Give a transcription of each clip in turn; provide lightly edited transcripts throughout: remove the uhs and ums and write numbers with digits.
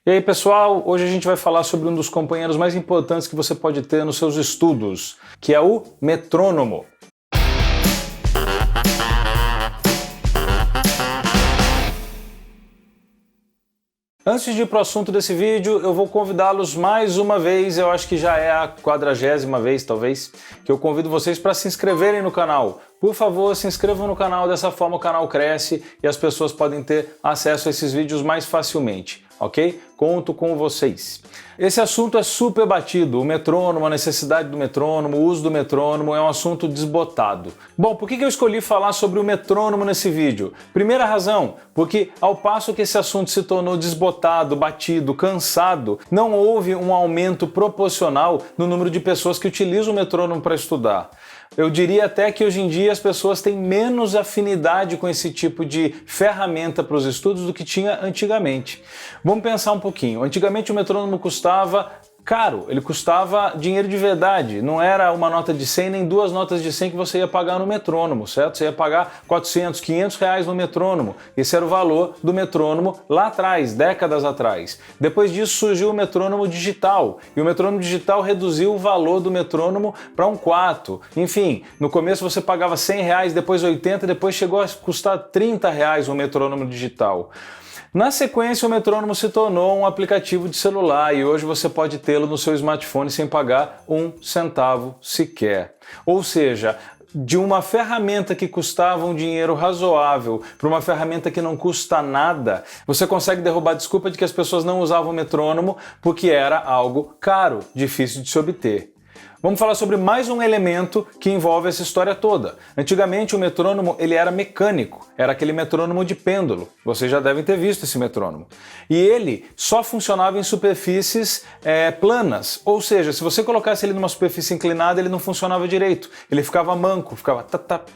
E aí, pessoal, hoje a gente vai falar sobre um dos companheiros mais importantes que você pode ter nos seus estudos, que é o metrônomo. Antes de ir para o assunto desse vídeo, eu vou convidá-los mais uma vez, eu acho que já é a 40ª vez, talvez, que eu convido vocês para se inscreverem no canal. Por favor, se inscrevam no canal, dessa forma o canal cresce e as pessoas podem ter acesso a esses vídeos mais facilmente, ok? Conto com vocês. Esse assunto é super batido, o metrônomo, a necessidade do metrônomo, o uso do metrônomo é um assunto desbotado. Bom, por que eu escolhi falar sobre o metrônomo nesse vídeo? Primeira razão, porque ao passo que esse assunto se tornou desbotado, batido, cansado, não houve um aumento proporcional no número de pessoas que utilizam o metrônomo para estudar. Eu diria até que hoje em dia as pessoas têm menos afinidade com esse tipo de ferramenta para os estudos do que tinha antigamente. Vamos pensar um pouquinho. Antigamente o metrônomo custava caro, ele custava dinheiro de verdade, não era uma nota de 100 nem duas notas de 100 que você ia pagar no metrônomo, certo? Você ia pagar 400, 500 reais no metrônomo. Esse era o valor do metrônomo lá atrás, décadas atrás. Depois disso surgiu o metrônomo digital, e o metrônomo digital reduziu o valor do metrônomo para um quarto. Enfim, no começo você pagava 100 reais, depois 80, depois chegou a custar 30 reais o metrônomo digital. Na sequência, o metrônomo se tornou um aplicativo de celular e hoje você pode tê-lo no seu smartphone sem pagar um centavo sequer. Ou seja, de uma ferramenta que custava um dinheiro razoável para uma ferramenta que não custa nada, você consegue derrubar a desculpa de que as pessoas não usavam o metrônomo porque era algo caro, difícil de se obter. Vamos falar sobre mais um elemento que envolve essa história toda. Antigamente o metrônomo ele era mecânico, era aquele metrônomo de pêndulo. Vocês já devem ter visto esse metrônomo. E ele só funcionava em superfícies planas, ou seja, se você colocasse ele numa superfície inclinada ele não funcionava direito. Ele ficava manco, ficava tap,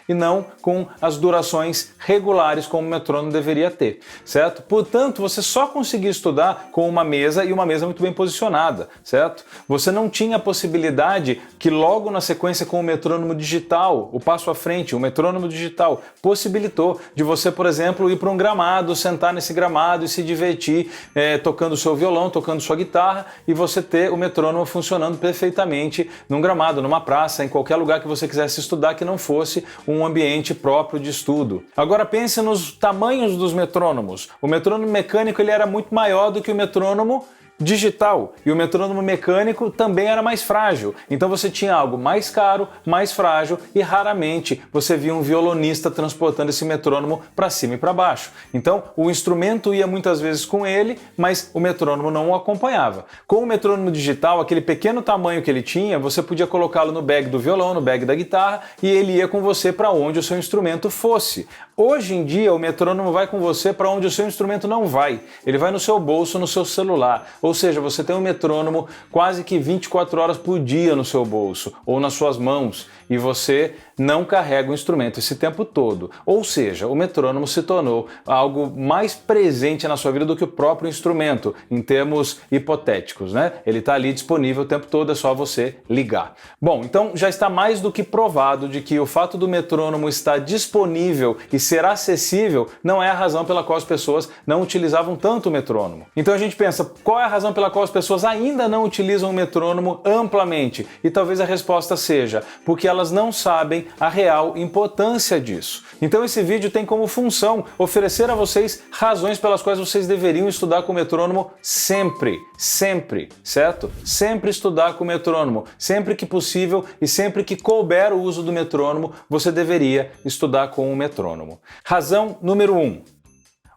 e não com as durações regulares como o metrônomo deveria ter, certo? Portanto, você só conseguia estudar com uma mesa e uma mesa muito bem posicionada, certo? Você não tinha a possibilidade que logo na sequência com o metrônomo digital, o passo à frente, o metrônomo digital possibilitou de você, por exemplo, ir para um gramado, sentar nesse gramado e se divertir tocando o seu violão, tocando sua guitarra e você ter o metrônomo funcionando perfeitamente num gramado, numa praça, em qualquer lugar que você quisesse estudar que não fosse um ambiente próprio de estudo. Agora pense nos tamanhos dos metrônomos. O metrônomo mecânico ele era muito maior do que o metrônomo digital e o metrônomo mecânico também era mais frágil. Então você tinha algo mais caro, mais frágil e raramente você via um violonista transportando esse metrônomo para cima e para baixo. Então o instrumento ia muitas vezes com ele, mas o metrônomo não o acompanhava. Com o metrônomo digital, aquele pequeno tamanho que ele tinha, você podia colocá-lo no bag do violão, no bag da guitarra e ele ia com você para onde o seu instrumento fosse. Hoje em dia o metrônomo vai com você para onde o seu instrumento não vai. Ele vai no seu bolso, no seu celular. Ou seja, você tem um metrônomo quase que 24 horas por dia no seu bolso ou nas suas mãos e você não carrega o instrumento esse tempo todo. Ou seja, o metrônomo se tornou algo mais presente na sua vida do que o próprio instrumento, em termos hipotéticos, né? Ele está ali disponível o tempo todo, é só você ligar. Bom, então já está mais do que provado de que o fato do metrônomo estar disponível e ser acessível não é a razão pela qual as pessoas não utilizavam tanto o metrônomo. Então a gente pensa, qual é a razão pela qual as pessoas ainda não utilizam o metrônomo amplamente? E talvez a resposta seja porque elas não sabem a real importância disso. Então esse vídeo tem como função oferecer a vocês razões pelas quais vocês deveriam estudar com o metrônomo sempre, certo? Sempre estudar com o metrônomo, sempre que possível e sempre que couber o uso do metrônomo, você deveria estudar com o metrônomo. Razão número 1.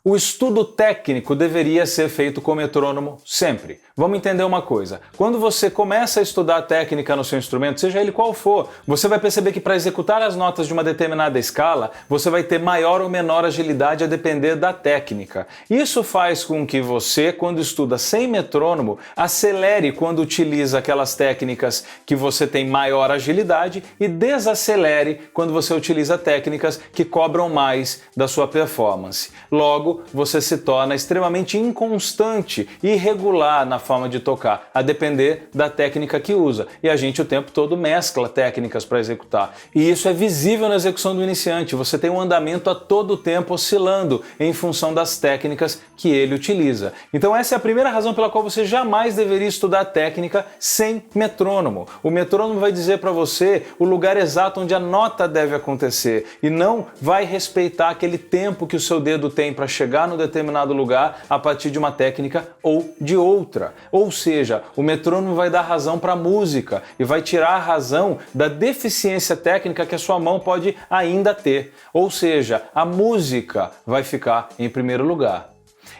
O estudo técnico deveria ser feito com metrônomo sempre. Vamos entender uma coisa. Quando você começa a estudar a técnica no seu instrumento, seja ele qual for, você vai perceber que para executar as notas de uma determinada escala, você vai ter maior ou menor agilidade a depender da técnica. Isso faz com que você, quando estuda sem metrônomo, acelere quando utiliza aquelas técnicas que você tem maior agilidade e desacelere quando você utiliza técnicas que cobram mais da sua performance. Logo, logo você se torna extremamente inconstante e irregular na forma de tocar, a depender da técnica que usa. E a gente o tempo todo mescla técnicas para executar. E isso é visível na execução do iniciante. Você tem um andamento a todo tempo oscilando em função das técnicas que ele utiliza. Então essa é a primeira razão pela qual você jamais deveria estudar técnica sem metrônomo. O metrônomo vai dizer para você o lugar exato onde a nota deve acontecer e não vai respeitar aquele tempo que o seu dedo tem para chegar no determinado lugar a partir de uma técnica ou de outra. Ou seja, o metrônomo vai dar razão para a música e vai tirar a razão da deficiência técnica que a sua mão pode ainda ter. Ou seja, a música vai ficar em primeiro lugar.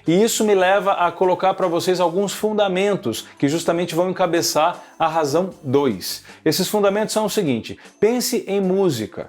E isso me leva a colocar para vocês alguns fundamentos que justamente vão encabeçar a razão 2. Esses fundamentos são o seguinte: pense em música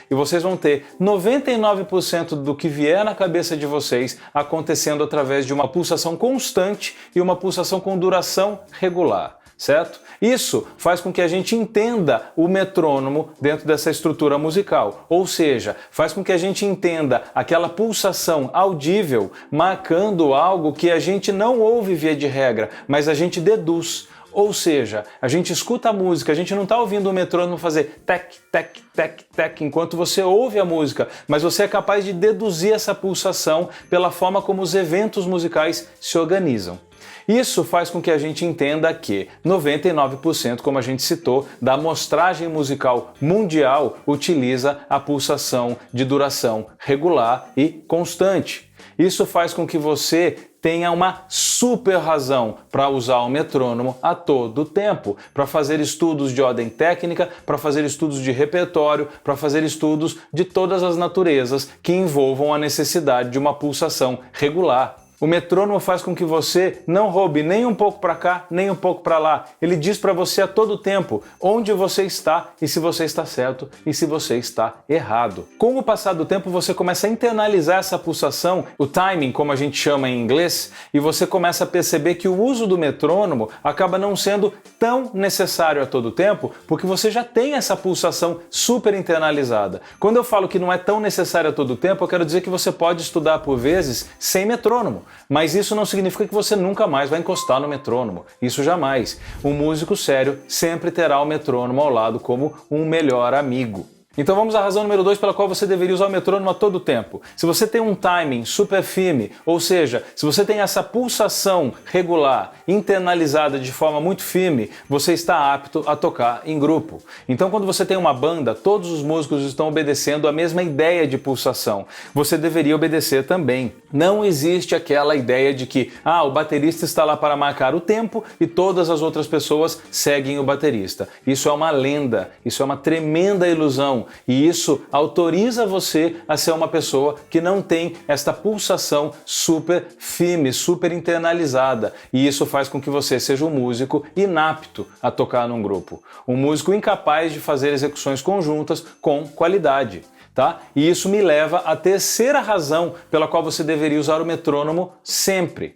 e vocês vão ter 99% do que vier na cabeça de vocês acontecendo através de uma pulsação constante e uma pulsação com duração regular. Certo? Isso faz com que a gente entenda o metrônomo dentro dessa estrutura musical, ou seja, faz com que a gente entenda aquela pulsação audível marcando algo que a gente não ouve via de regra, mas a gente deduz. Ou seja, a gente escuta a música, a gente não está ouvindo o metrônomo fazer tec, tec, tec, tec, enquanto você ouve a música, mas você é capaz de deduzir essa pulsação pela forma como os eventos musicais se organizam. Isso faz com que a gente entenda que 99%, como a gente citou, da amostragem musical mundial utiliza a pulsação de duração regular e constante. Isso faz com que você tenha uma super razão para usar o metrônomo a todo tempo, para fazer estudos de ordem técnica, para fazer estudos de repertório, para fazer estudos de todas as naturezas que envolvam a necessidade de uma pulsação regular. O metrônomo faz com que você não roube nem um pouco para cá, nem um pouco para lá. Ele diz para você a todo tempo onde você está e se você está certo e se você está errado. Com o passar do tempo, você começa a internalizar essa pulsação, o timing, como a gente chama em inglês, e você começa a perceber que o uso do metrônomo acaba não sendo tão necessário a todo tempo, porque você já tem essa pulsação super internalizada. Quando eu falo que não é tão necessário a todo tempo, eu quero dizer que você pode estudar por vezes sem metrônomo. Mas isso não significa que você nunca mais vai encostar no metrônomo. Isso jamais. Um músico sério sempre terá o metrônomo ao lado como um melhor amigo. Então vamos à razão número 2 pela qual você deveria usar o metrônomo a todo tempo. Se você tem um timing super firme, ou seja, se você tem essa pulsação regular, internalizada de forma muito firme, você está apto a tocar em grupo. Então quando você tem uma banda, todos os músicos estão obedecendo a mesma ideia de pulsação. Você deveria obedecer também. Não existe aquela ideia de que o baterista está lá para marcar o tempo e todas as outras pessoas seguem o baterista. Isso é uma lenda, isso é uma tremenda ilusão. E isso autoriza você a ser uma pessoa que não tem esta pulsação super firme, super internalizada. E isso faz com que você seja um músico inapto a tocar num grupo. Um músico incapaz de fazer execuções conjuntas com qualidade. Tá? E isso me leva à terceira razão pela qual você deveria usar o metrônomo sempre.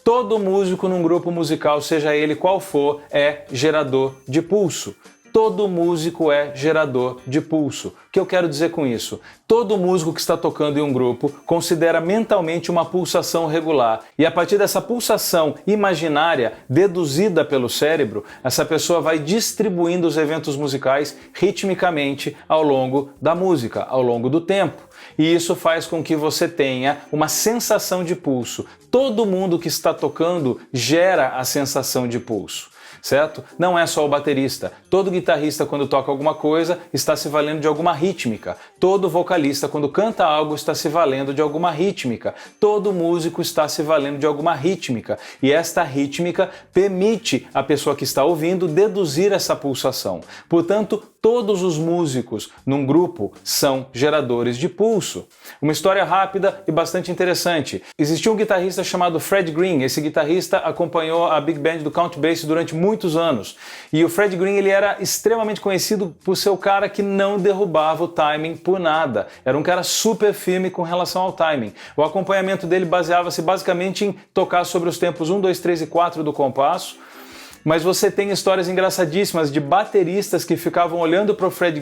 Todo músico num grupo musical, seja ele qual for, é gerador de pulso. Todo músico é gerador de pulso. O que eu quero dizer com isso? Todo músico que está tocando em um grupo considera mentalmente uma pulsação regular. E a partir dessa pulsação imaginária, deduzida pelo cérebro, essa pessoa vai distribuindo os eventos musicais ritmicamente ao longo da música, ao longo do tempo. E isso faz com que você tenha uma sensação de pulso. Todo mundo que está tocando gera a sensação de pulso. Certo? Não é só o baterista. Todo guitarrista, quando toca alguma coisa, está se valendo de alguma rítmica. Todo vocalista, quando canta algo, está se valendo de alguma rítmica. Todo músico está se valendo de alguma rítmica. E esta rítmica permite a pessoa que está ouvindo deduzir essa pulsação. Portanto, todos os músicos num grupo são geradores de pulso. Uma história rápida e bastante interessante. Existia um guitarrista chamado Fred Green. Esse guitarrista acompanhou a Big Band do Count Basie durante muitos anos. E o Fred Green ele era extremamente conhecido por ser o cara que não derrubava o timing por nada. Era um cara super firme com relação ao timing. O acompanhamento dele baseava-se basicamente em tocar sobre os tempos 1, 2, 3 e 4 do compasso. Mas você tem histórias engraçadíssimas de bateristas que ficavam olhando para o Fred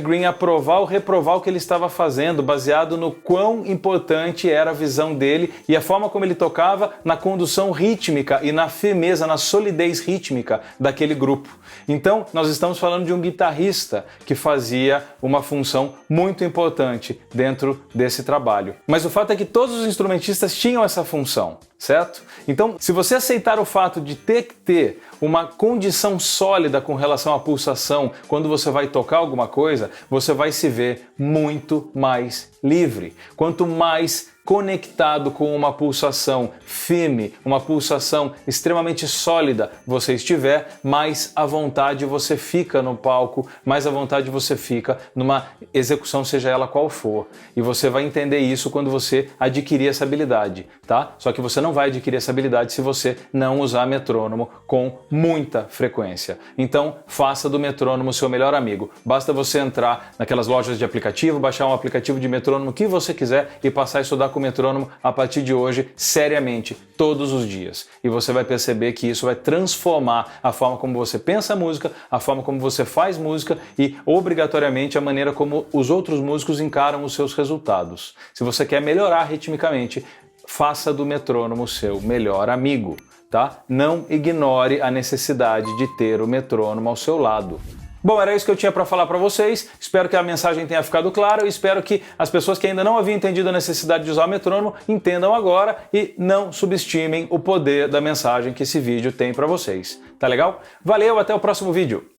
Green aprovar ou reprovar o que ele estava fazendo, baseado no quão importante era a visão dele e a forma como ele tocava na condução rítmica e na firmeza, na solidez rítmica daquele grupo. Então, nós estamos falando de um guitarrista que fazia uma função muito importante dentro desse trabalho. Mas o fato é que todos os instrumentistas tinham essa função, certo? Então, se você aceitar o fato de ter que ter uma condição sólida com relação à pulsação quando você vai tocar alguma coisa, você vai se ver muito mais livre. Quanto mais conectado com uma pulsação firme, uma pulsação extremamente sólida você estiver, mais à vontade você fica no palco, mais à vontade você fica numa execução, seja ela qual for. E você vai entender isso quando você adquirir essa habilidade, tá? Só que você não vai adquirir essa habilidade se você não usar metrônomo com muita frequência. Então, faça do metrônomo seu melhor amigo. Basta você entrar naquelas lojas de aplicativo, baixar um aplicativo de metrônomo que você quiser e passar a estudar com o metrônomo a partir de hoje, seriamente, todos os dias. E você vai perceber que isso vai transformar a forma como você pensa a música, a forma como você faz música e, obrigatoriamente, a maneira como os outros músicos encaram os seus resultados. Se você quer melhorar ritmicamente, faça do metrônomo seu melhor amigo, tá? Não ignore a necessidade de ter o metrônomo ao seu lado. Bom, era isso que eu tinha para falar para vocês. Espero que a mensagem tenha ficado clara. Eu espero que as pessoas que ainda não haviam entendido a necessidade de usar o metrônomo entendam agora e não subestimem o poder da mensagem que esse vídeo tem para vocês. Tá legal? Valeu, até o próximo vídeo.